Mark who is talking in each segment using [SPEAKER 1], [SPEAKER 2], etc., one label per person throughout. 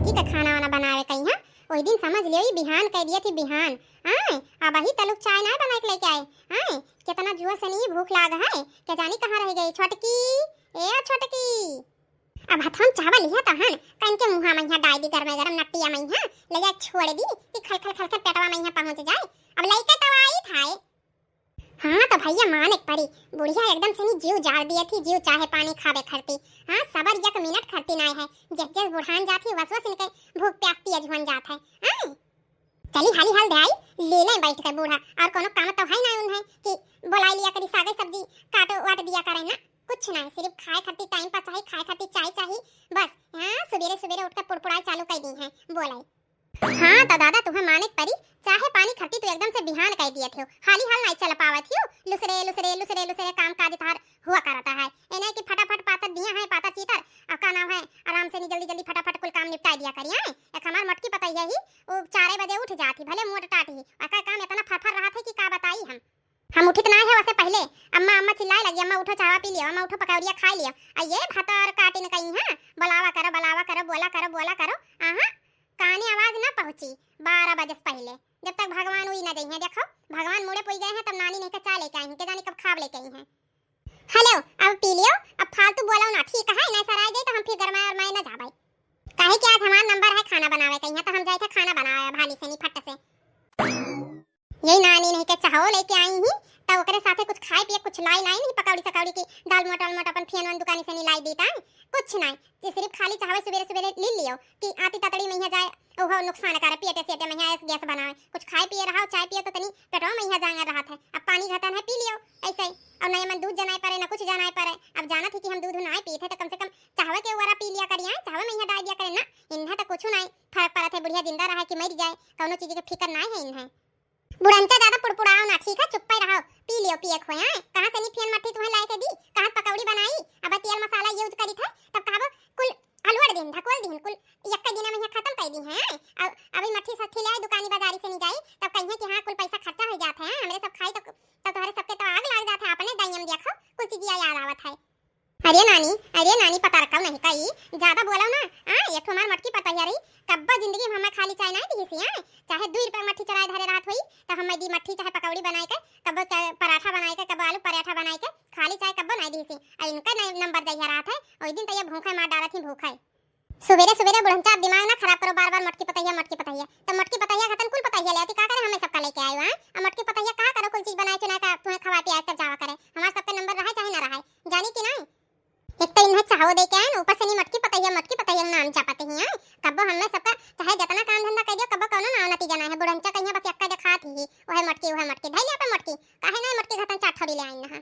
[SPEAKER 1] मटकी का खाना वाना बनावे कहीं। हां ओई दिन समझ लियो ई बिहान कह दिए थी बिहान। आए अब ही तलुक चाय ना बना के लेके आए। आए कितना जुआ से नहीं भूख लाग है के जानी कहां रह गई छोटकी। ए छोटकी अब हथन चावल लिया तहन कन के मुहा में डाल दी गरम गरम नट्टिया में ले जा छोड़ दी कि खल खल खल खल पेटवा में पहुंच जाए। अब लइका तो आई थाए। हाँ तो भैया मान एक परी बुढ़िया एकदम से नहीं जीव जाड़ दिए थी जीव चाहे पानी खावे खरती। हाँ सबर एक मिनट खरती ना है जस जस बुढ़ान जाती वस वस इनके भूख प्यास तेज बन जात है। चली हाली हाल दे आई ले ले बैठ कर बूढ़ा और कोनो काम तो है ना उन्हें कि बोलाई लिया करी सागे सब्जी काटो वाट दिया करे ना कुछ ना सिर्फ खाए खाती टाइम पास चाहिए खाए खाती चाय चाहिए बस। हाँ सवेरे सवेरे उठकर पुड़पुड़ाई चालू कर दी है बोलाई। हाँ तो दादा तुम्हें माने परी चाहे पानी खरती तो एकदम से बिहान कह दिए थे हाली हाल नहीं चल पावत थी लुसरे लुसरे लुसरे लुसरे काम काज थार हुआ करता है इन्हें कि फटाफट पाता दिया है पाता चीतर अब का नाम है आराम से नहीं जल्दी जल्दी फटाफट कुल काम निपटा दिया करिए। एक हमार मटकी पता ही वो 4 बजे उठ जाती भले मोट टाटी अका काम इतना फरफर रहा था कि का बताई हम उठित ना है वैसे पहले अम्मा अम्मा चिल्लाए लगी अम्मा उठो चावा पी लियो अम्मा उठो पकौड़िया खा लियो ये भतर काटे न कहीं। हां बलावा करो बोला करो आहा काने आवाज ना पहुंची 12 बजे पहले जब तक भगवान हुई ना गई है। देखो भगवान मुड़े पुई गए हैं तब नानी नहीं का चा लेके आई हैं के जाने कब खाव लेके आई हैं। हेलो अब पी लियो अब फालतू बोलो ना ठीक है ना सराय जाए तो हम फिर घर में और मैं ना जाबई काहे कि आज हमारा नंबर है खाना बनावे कहीं है तो हम जाए थे खाना बनावे भाली से नहीं फट से यही नानी नहीं के चाहो लेके आई ही तब ओकरे साथे कुछ खाए पिए कुछ लाई नहीं पकौड़ी सकौड़ी की दाल मोटा अपन फेन दुकान से नहीं लाई देता कुछ नहीं जे सिर्फ खाली चाहवे सवेरे सवेरे ले लियो कि आती ततड़ी में जाए ओहो नुकसान करे पेटे सेटे में है गैस बनावे कुछ खाए पिए रहा चाय पिए तो तनी पेटवा में जांगा रहा था। अब पानी घटन है पी लियो ऐसे और नहीं मन दूध जनाए पड़े ना कुछ जनाए पड़े। अब जाना थी कि हम दूध ना पीते तो कम से कम चाहवे के वरा पी लिया करिए चाहवे में डाल दिया करे ना इन्हा तो कुछ नहीं फर्क पड़ा थे बुढ़िया जिंदा रहा कि मर जाए कोनो चीज के फिकर ना है इन्हें बुढ़ंता ज्यादा पुड़पुड़ाओ ना ठीक है चुप पे रहो पी लियो पिए खोया कहां से नहीं फेन मट्ठी तुम्हें लाए के दी कहां पकौड़ी बनाई अब तेल मसाला यूज करी थे तब कहबो कुल हलवा दिन ढकोल दिन कुल एक दिन में खत्म कर दी है। अब अभी मट्ठी सस्ती ले दुकानी बाजारी से नहीं जाई तब कहिए कि हां कुल पैसा खर्चा हो जाता है हमरे सब खाई तो तुम्हारे सबके तो आग लग जाता है अपने दयम देखो कुछ चीज याद आवत है। अरे नानी पता रखो नहीं कई ज्यादा बोलो ना। एक हमार मटकी पता है रही कब्बा जिंदगी में हमें खाली चाय नहीं दी सी चाहे 2 रुपए मट्ठी चराए धरे रात हुई तो हम दी मट्ठी चाहे पकौड़ी बनाए के कब्बो पराठा बनाए के कब्बो आलू पराठा बनाए के खाली चाय कब्बो नहीं दी सी और इनका नंबर दहिया रात है ओई दिन तो ये भूखे मार डाला थी भूखा सवेरे सवेरे बुढ़ंचा दिमाग ना खराब करो बार मटकी पता है तो मटकी पता है खतन कुल पता है लेती का करे हमें सबका लेके आयो हां मटकी पता है का करो कुल चीज बनाए चुना का तुम्हें खवा पिया कर जावा करे हमारा सबका नंबर रहा चाहे ना रहा जानी कि नहीं एक तो इन्हें चाहो दे के आए ऊपर से नहीं मटकी पता है नाम चाहते ही हैं कब्बो हमें सबका चाहे जितना काम धंधा कर दियो कब्बो कोनो ना नतीजा ना है बुढ़ंचा कहिया बस एक्का दिखात ही ओहे मटकी धइ ले पे मटकी काहे ना मटकी घतन चाठ ले आई ना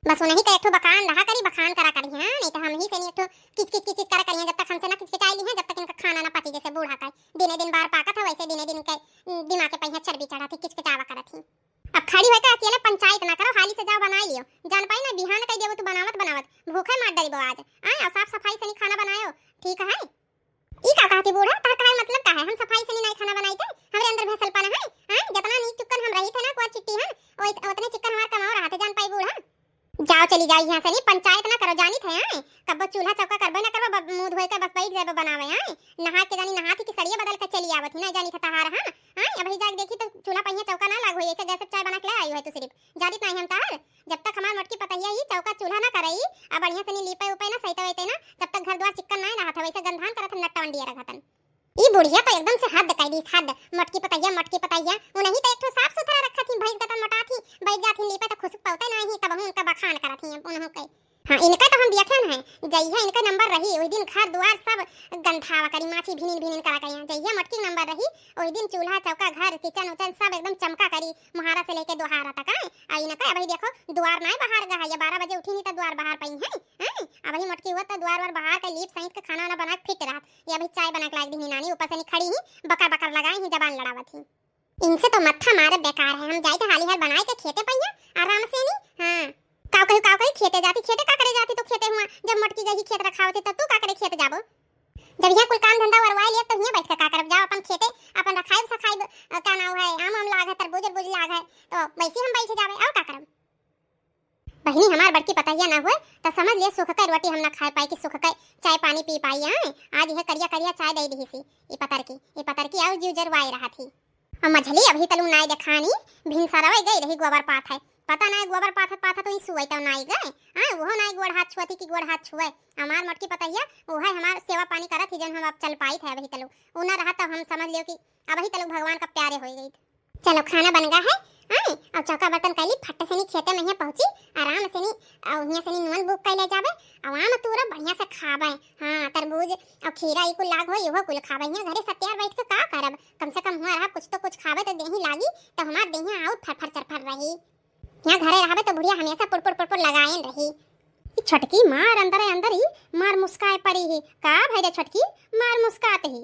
[SPEAKER 1] बस उन्हीं का एक ठो बखान रहा करी बखान करा करी हां नहीं तो हम ही से नहीं एक ठो किच किच करा करी जब तक हमसे ना किच आई ली है जब तक इनका खाना ना पची जैसे बूढ़ा का दिन बार पाका था वैसे दिन के दिमाग के पहिया चर्बी चढ़ा थी किच किचावा करा थी। अब खड़ी होकर अकेले पंचायत ना करो हाली से जाओ बना लियो जान पाई ना बिहान कह देबो तू बनावत भूखे मार डरीबो आज और साफ सफाई से नहीं खाना बनायो ठीक है। ई का कहती बूढ़ा तार का मतलब का है हम सफाई से नहीं खाना बनाई थे हमरे अंदर भैसल पाना है जितना नी चिकन हम रही थे ना को चिट्टी है उतने चिकन हमार कमाओ रहा थे जान पाई बूढ़ा जाओ चली जाओ यहाँ से नहीं पंचायत ना करो जानी थे कब चूल्हा चौका करबे ना करबो मुंह धोए के बस बैठ जाबो बनावे नहा के जानी नहा की सड़िया बदल के चली आवत ना जानी था हां अब ही जाके देखी तो चूल्हा पहिया चौका ना लाग होई ऐसे गैस चाय बना के आई है तो सिर्फ जानित नहीं हम तार जब तक हमार मटकी पता है चौका चूल्हा ना करई अब बढ़िया से नहीं लीपे ऊपे ना सही तो ना जब तक घर द्वार चिकन ना रहा था वैसे गंधान करत नट्टा वंडिया रखतन ई बुढ़िया तो एकदम से हद कह दी हद मटकी पता है उन्हीं तो एक तो साफ सुथरा रखा थी भैंस का मटा थी बैठ जाती लीपे तो खुशक पौते नहीं तब उनका बखान करा थी उन्हों के हां इनका तो हम देखन है जइया इनका नंबर रही ओई दिन घर द्वार सब गंधावा करी माछी भिनिन करा करिया जइया मटकी नंबर रही ओई दिन चूल्हा चौका घर किचन उचन सब एकदम चमका करी मुहारा से लेके दोहारा तक आई इनका अभी देखो द्वार ना बाहर गा है 12 बजे उठी नहीं तो द्वार बाहर पई है अभी मटकी हुआ तो द्वार बाहर का लीप सहित का खाना वाला बना फिट रहा ये अभी चाय बना के लाग दी नानी ऊपर से नहीं खड़ी ही बकर लगाई ही जबान लड़ावत ही इनसे तो मत्था मारे बेकार है हम जाए तो हाली हाल बनाए के खेते पहिया आराम से नहीं हां काव कहीं खेते जाती खेते का करे जाती तो खेते हुआ जब मटकी गई खेत रखा होते तब तू का करे खेत जाबो जब यहाँ कुल काम धंधा वरवाई लिया तो यहाँ बैठ के का करब जाओ अपन खेते अपन रखाई सखाई का नाम है आम लाग है तरबूज लाग है तो वैसे हम बैठ जावे और का करब बहनी हमार बड़की पतैया ना हुए तो समझ ले सुख के रोटी हम ना खा पाई कि सुख के चाय पानी पी पाई। आए आज यह करिया करिया चाय दे दी सी ये पतर की आउ जीव जरवाई रहा थी। और मझली अभी तलू नाई देखानी भिनसरवे गई रही गोबर पाथ है पता नहीं गोबर पाथा तो ही सुई तो नाई गए। हाँ वो नाई गोड़ हाथ छुअती कि गोड़ हाथ छुए हमार मटकी पतैया वो है हमार सेवा पानी करत ही जन हम अब चल पाई थे अभी तलू उ ना रहा तब हम समझ लियो कि अब ही तलू भगवान का प्यारे हो गई। चलो खाना बन गया है। हाँ अब चौका बर्तन कैली फट से नहीं खेते में पहुंची आराम से नहीं और यहाँ से नहीं नून बुक कैले जाबे और आम तूरा बढ़िया से खाबे। हाँ तरबूज और खीरा ई कुल लाग हो इहो कुल खाबे। यहाँ घरे सत्यार बैठ के का करब कम से कम हुआ रहा कुछ तो कुछ खाबे तो देही लागी तो हमार देही आउट फरफर चरफर रही। यहाँ घरे रहबे तो बुढ़िया हमेशा पुरपुर लगाएन रही। छटकी मार अंदर ही मार मुस्काए पड़ी ही का भाई रे छटकी मार मुस्कात ही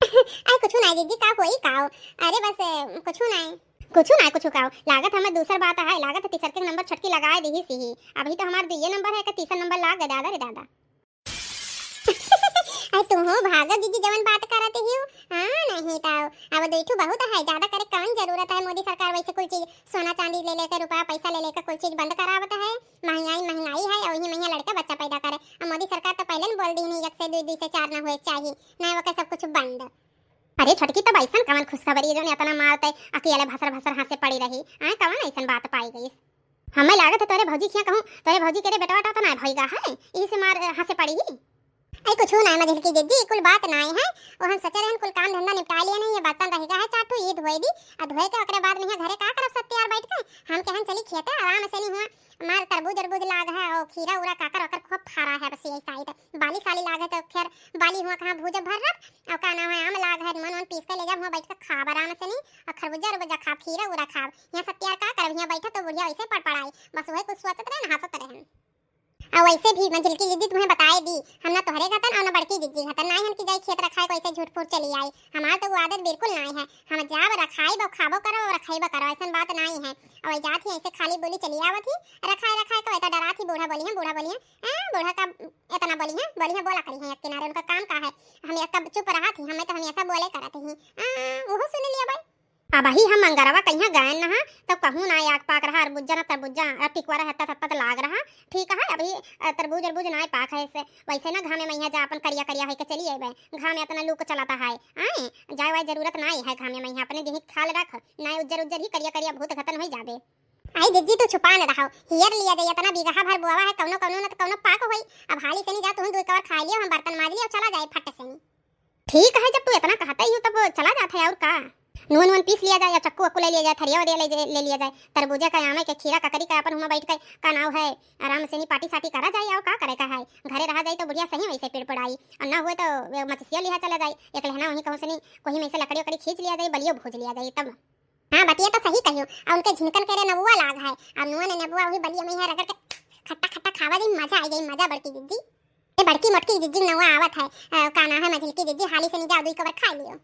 [SPEAKER 1] आई कुछ नहीं दीदी का कोई काओ अरे बस कुछ नहीं कुछ काओ लागत हमें दूसर बात है लागत तीसर के नंबर छटकी लगाए दी सी अभी तो हमार दुइये नंबर है का तीसरा नंबर लाग गया दादा रे दादा। अरे तुम हो भागा दीदी जवन बात करते ही हां नहीं ताओ अब देखो बहुत है ज्यादा करे कौन जरूरत है मोदी सरकार वैसे कोई चीज सोना चांदी ले लेकर रुपया पैसा ले लेकर कोई चीज बंद करावत है। महंगाई है और ही महिला लड़का बच्चा पैदा करे और मोदी सरकार तो पहले ही बोल दी नहीं 1 से 2 से 4 ना होए चाहिए ना वो सब कुछ बंद। अरे छटकी तो ऐसा कवन खुशखबरी जो इतना मारते अकेले भसर हाथ से पड़ी रही आ कवन ऐसा बात पाई गई हमें लागत है तोरे भौजी क्या कहूं तोरे भौजी के बेटा तो ना भईगा है यही से मार हाथ से पड़ी ही। अरे कुछ ना मझल की दीदी कुल बात ना है और हम सोचे रहन कुल काम धंधा निपटा लिया नहीं ये बर्तन रहेगा है चाटू ये धोई दी और धोए के ओकरे बाद में घरे का करब सत्यार बैठ के हम कहन चली खेते आराम से नहीं हुआ मार तरबूज लाग है और खीरा उरा काकर ओकर खूब फारा है बस यही साइड बाली साली लाग है तो खैर बाली हुआ कहां भूज भर रख और का नाम है आम लाग है मन पीस के ले जा हुआ बैठ के खाब आराम से नहीं और खरबूजा खा खीरा उरा खाब यहां सत्यार का करब यहां बैठे तो बुढ़िया वैसे पड़पड़ाई बस वही कुछ सोचत रहे हंसत रहे। और वैसे भी मंजिल की दीदी तुम्हें बताए दी हम ना तोहरे घतन और ना बड़की दीदी घतन नहीं हम की जाई खेत रखाए कोई से झूठ फूट चली आई हमार तो वो आदत बिल्कुल नहीं है हम जाब रखाई बो खाबो करो और रखाइबो करो ऐसा बात नहीं है और जात ही ऐसे खाली बोली चली आवत ही रखाए को ऐसा डरा थी बूढ़ा बोली है बूढ़ा का इतना बोली है बोला करी है एक किनारे उनका काम का है हम एक चुप रहा थी हमें तो हमेशा बोले करते ही वो सुन लिया भाई अब ही हम अंगरवा कहीं गए ना तब कहूँ ना आग पाक रहा तरबुज्जा ना तरबुज्जा टिकवा रहा हत्ता लाग रहा ठीक है अभी तरबूज ना पाक है ऐसे वैसे ना घामे मैया जा अपन करिया है के चली अबे घामे इतना लूक चलाता है आए जाए वाई जरूरत नहीं है घामे मैया अपने देही ख्याल रख ना उज्जर ही करिया भूत खतन हो जाबे। आई दीदी तो छुपा न रहो हियर लिया जाए इतना बीघा भर बुआवा है कौनो ना तो कौनो पाक होई अब हाली से नहीं जा तू 2 कवर खा लियो हम बर्तन माज लियो चला जाए फट से नहीं ठीक है जब तू इतना कहता ही हो तब चला जाता है और का नून पीस लिया जाए या चक्कू ले लिया जाए थरिया ले लिया जाए तरबूजा का आमे के खीरा ककरी का अपन हुआ बैठ के का नाव है आराम से नहीं पार्टी साटी करा जाए और का करे का है घरे रहा जाए तो बढ़िया सही वैसे पेड़ पड़ाई और ना हुए तो मछसिया लिया चला जाए एक लहना वहीं कहूं से नहीं कोई में से लकड़ी खींच लिया जाए बलियो भूज लिया जाए तब। हाँ बतिया तो सही कहियो और उनके झिनकन करे नबुआ लाग है अब नुआ ने नबुआ वही बलिया में रगड़ के खट्टा खावा जाए मजा आ गई मजा बड़की दीदी बड़की मोटकी दीदी नवा आवत है का ना है मझिल की दीदी हाली से नहीं जा 2 कवर खा लियो।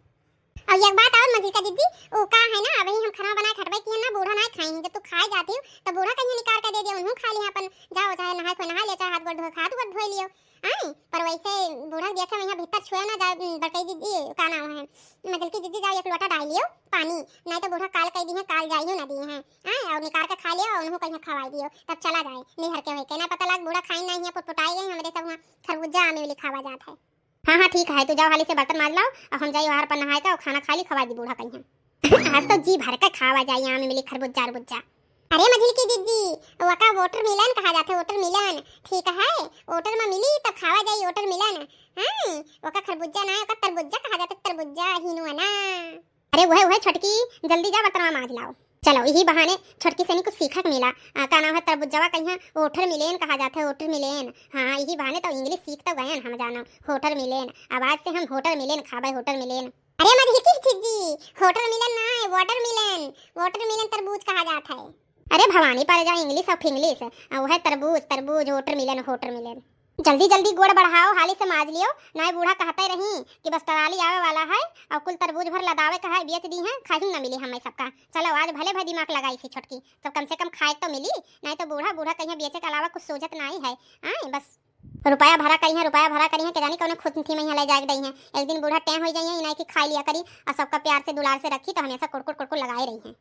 [SPEAKER 1] और एक बात और मजी का दीदी वो का है ना अभी हम खाना बनाए खटबे किए ना बूढ़ा ना खाई जब तू खाए जाती हो तो बूढ़ा कहीं निकाल के दे दियो उन्हों खा लिया अपन जाओ चाहे नहाए को नहा ले चाहे हाथ गोड़ धो लियो आई पर वैसे बूढ़ा देखा मैं भीतर छुए ना जा बड़कई दीदी का नाम है मतलब की दीदी जाओ 1 लोटा डाल लियो पानी नहीं तो बूढ़ा काल कह दी है काल जाइयो ना दी है आई और निकाल के खा लियो और उन्हों कहीं खवाई दियो तब चला जाए नहीं हर के होई के ना पता लग बूढ़ा खाई नहीं है पुटपुटाई गई हमरे सब खरबूजा आमे वाली खावा जात है। हाँ ठीक है तू जाओ हाली से बर्तन माज लाओ और हम जाइए बाहर पर नहाए का और खाना खा ली खवा दी बूढ़ा कहीं आज तो जी भर के खावा जाए यहाँ में मिली खरबूजा। अरे मझिल की दीदी वका वाटर मिलन कहा जाते वाटर मिलन ठीक है वाटर में मिली तब खावा जाए वाटर मिलन हां वका खरबूजा ना वका तरबूजा कहा जाता तरबूजा हिनुआ ना। अरे वह छटकी जल्दी जा बर्तन माज लाओ चलो यही बहाने छटकी से नहीं कुछ सीखा मिला का नाम है तरबुज्जावा कहीं वाटर मिलेन कहा जाता है वाटर मिलेन। हाँ यही बहाने तो इंग्लिश सीख तो गए हम जानो होटल मिलेन अब आज से हम होटल मिलेन खाबे होटल मिलेन। अरे मत हिकी जी होटल मिलेन ना है वाटर मिलेन तरबूज कहा जाता है। अरे भवानी पर जा इंग्लिश और फिंग्लिश वह तरबूज वाटर मिलेन जल्दी गोड़ बढ़ाओ हाली से माज लियो ना बूढ़ा कहते रही कि बस तराली आवे वाला है और कुल तरबूज भर लदावे का है बेच दी है खाही ना मिली हमें सबका चलो आज भले भाई दिमाग लगाई सी छटकी तो कम से कम खाए तो मिली नहीं तो बूढ़ा कहीं बेचे के अलावा कुछ सोचत नहीं है आए बस रुपया भरा करी है के जानी कौन खुद थी में ले जाए गई है एक दिन बूढ़ा टैम हो जाइए नहीं कि खा लिया करी और सबका प्यार से दुलार से रखी तो हमेशा कुड़कुड़ लगाए रही है।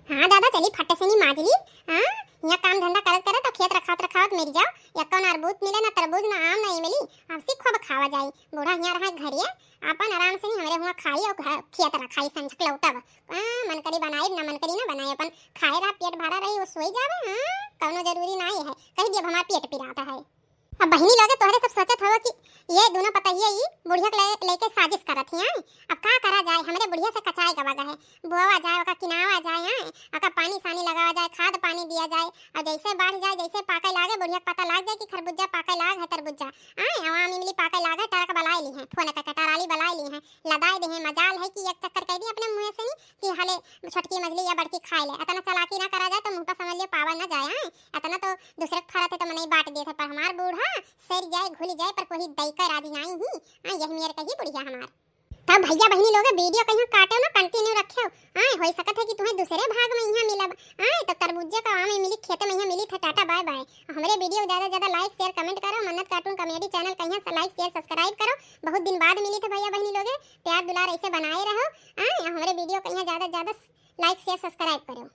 [SPEAKER 1] हाँ दादा चली फटे से नहीं माजली। हाँ यहाँ काम धंधा करत करत तो खेत रखावत मेरी जाओ यक्का ना अरबूज मिले ना तरबूज ना आम नहीं मिली अब से खूब खावा जाई बूढ़ा यहाँ रहा घरिया अपन आराम से नहीं हमरे हुआ खाई और खेत रखाई संझक लौटा मन करी बनाई ना मन करी ना बनाई अपन खाए रहा पेट भरा रही वो सोई जावे। हाँ कौनो जरूरी नहीं है कहीं जब हमारा पेट पिराता है। अब बहनी लोगे तोहरे सब सोचत हो कि ये दोनों पता ही बुढ़िया के लेके साजिश करत ही हैं। अब का करा जाए हमरे बुढ़िया से कचाई गवा है बोवा जाए ओका किनावा जाए हैं ओका पानी सानी लगावा जाए खाद पानी दिया जाए और जैसे बढ़ जाए जैसे पाके लागे बुढ़िया पता लाग जाए कि खरबूजा पाके लाग है तरबूजा आए आवाम इमली पाके लाग है टरक बलाई ली है फोन का कटाराली बलाई ली है लदाई दे मजाल है कि एक चक्कर कह दी अपने मुंह से नहीं कि हले छोटकी मछली या बड़की खाई ले इतना चालाकी ना करा जाए तो मुंह पर समझ ले पावा ना जाए हैं इतना तो दूसरे फरत है तो मने बांट देते पर हमार बूढ़ा सर जाए घुल जाए पर कोई दई कर आदि नहीं ही यही मेरे कही बुढ़िया हमार। तब भैया बहनी लोग वीडियो कहीं काटो ना कंटिन्यू रखो हो सकत है कि तुम्हें दूसरे भाग में यहाँ मिलब तो तरबूजा का आम मिली खेत में यहाँ मिली था टाटा बाय बाय। हमारे वीडियो ज्यादा ज्यादा लाइक शेयर कमेंट करो मन्नत कार्टून कॉमेडी चैनल कहीं से लाइक शेयर सब्सक्राइब करो बहुत दिन बाद मिली थे भैया बहनी लोग प्यार दुलार ऐसे बनाए रहो हमारे वीडियो कहीं ज्यादा ज्यादा लाइक शेयर सब्सक्राइब करो।